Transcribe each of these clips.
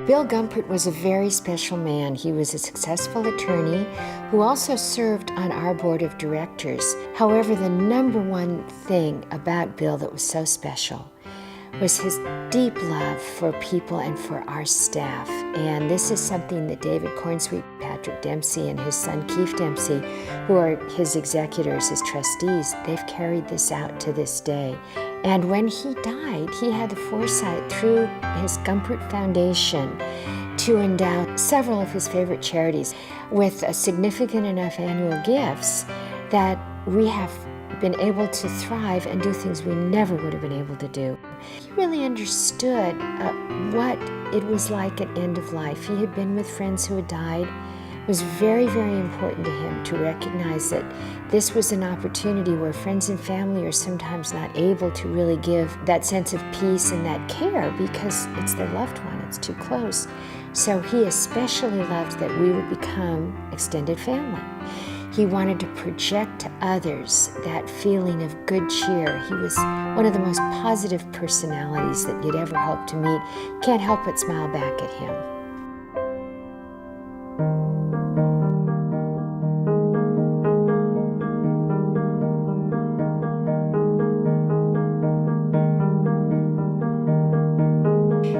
Bill Gumpert was a very special man. He was a successful attorney who also served on our board of directors. However, the number one thing about Bill that was so special was his deep love for people and for our staff. And this is something that David Cornsweet, Patrick Dempsey, and his son Keith Dempsey, who are his executors, his trustees, they've carried this out to this day. And when he died, he had the foresight through his Gumpert Foundation to endow several of his favorite charities with significant enough annual gifts that we have been able to thrive and do things we never would have been able to do. He really understood what it was like at end of life. He had been with friends who had died. It was very, very important to him to recognize that this was an opportunity where friends and family are sometimes not able to really give that sense of peace and that care because it's their loved one, it's too close. So he especially loved that we would become extended family. He wanted to project to others that feeling of good cheer. He was one of the most positive personalities that you'd ever hope to meet. Can't help but smile back at him.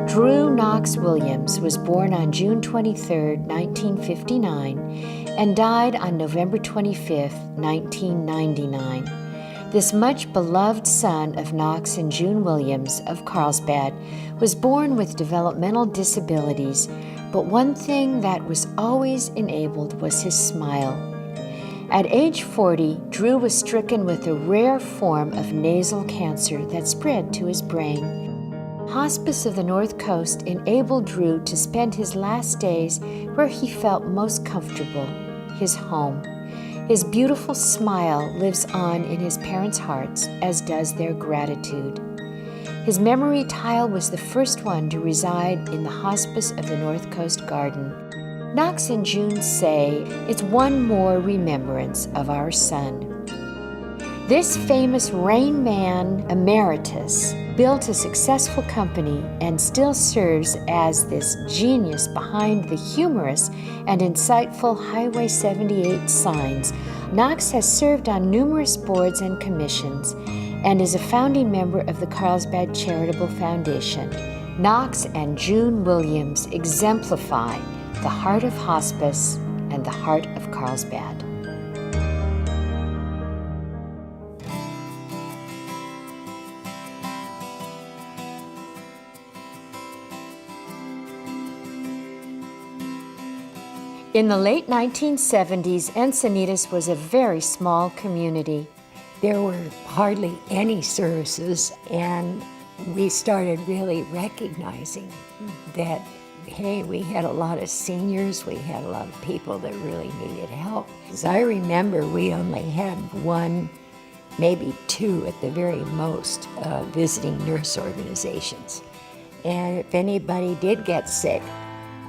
Drew Knox Williams was born on June 23, 1959, and died on November 25, 1999. This much beloved son of Knox and June Williams of Carlsbad was born with developmental disabilities, but one thing that was always enabled was his smile. At age 40, Drew was stricken with a rare form of nasal cancer that spread to his brain. Hospice of the North Coast enabled Drew to spend his last days where he felt most comfortable, his home. His beautiful smile lives on in his parents' hearts, as does their gratitude. His memory tile was the first one to reside in the Hospice of the North Coast Garden. Knox and June say it's one more remembrance of our son. This famous Rain Man emeritus built a successful company and still serves as this genius behind the humorous and insightful Highway 78 signs. Knox has served on numerous boards and commissions and is a founding member of the Carlsbad Charitable Foundation. Knox and June Williams exemplify the heart of hospice and the heart of Carlsbad. In the late 1970s, Encinitas was a very small community. There were hardly any services, and we started really recognizing that, hey, we had a lot of seniors, we had a lot of people that really needed help. As I remember, we only had one, maybe two at the very most, visiting nurse organizations. And if anybody did get sick,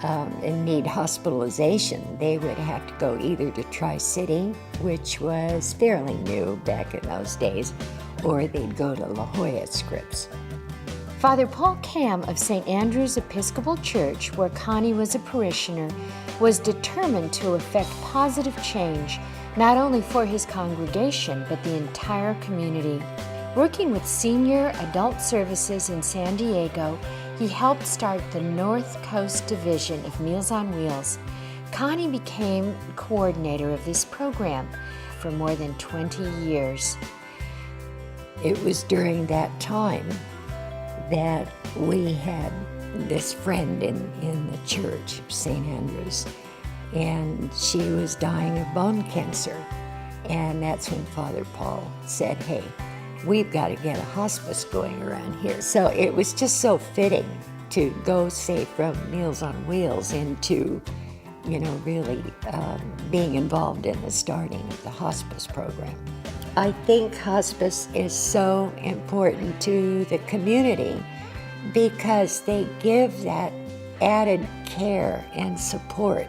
and need hospitalization, they would have to go either to Tri-City, which was fairly new back in those days, or they'd go to La Jolla Scripps. Father Paul Cam of St. Andrew's Episcopal Church, where Connie was a parishioner, was determined to effect positive change, not only for his congregation, but the entire community. Working with Senior Adult Services in San Diego, he helped start the North Coast Division of Meals on Wheels. Connie became coordinator of this program for more than 20 years. It was during that time that we had this friend in the church, St. Andrew's, and she was dying of bone cancer. And that's when Father Paul said, hey, we've got to get a hospice going around here. So it was just so fitting to go, say, from Meals on Wheels into, really being involved in the starting of the hospice program. I think hospice is so important to the community because they give that added care and support,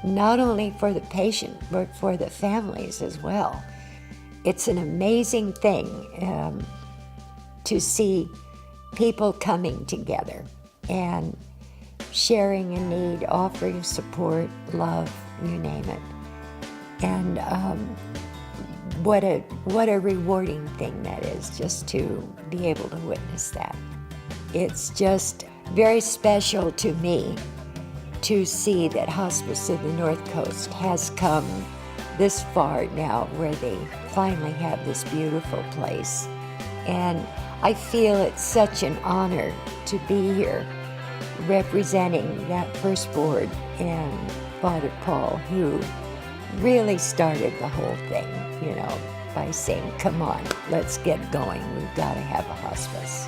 not only for the patient, but for the families as well. It's an amazing thing to see people coming together and sharing a need, offering support, love, you name it. And what a rewarding thing that is, just to be able to witness that. It's just very special to me to see that Hospice of the North Coast has come this far now, where they finally have this beautiful place. And I feel it's such an honor to be here representing that first board and Father Paul, who really started the whole thing, by saying, come on, let's get going. We've got to have a hospice.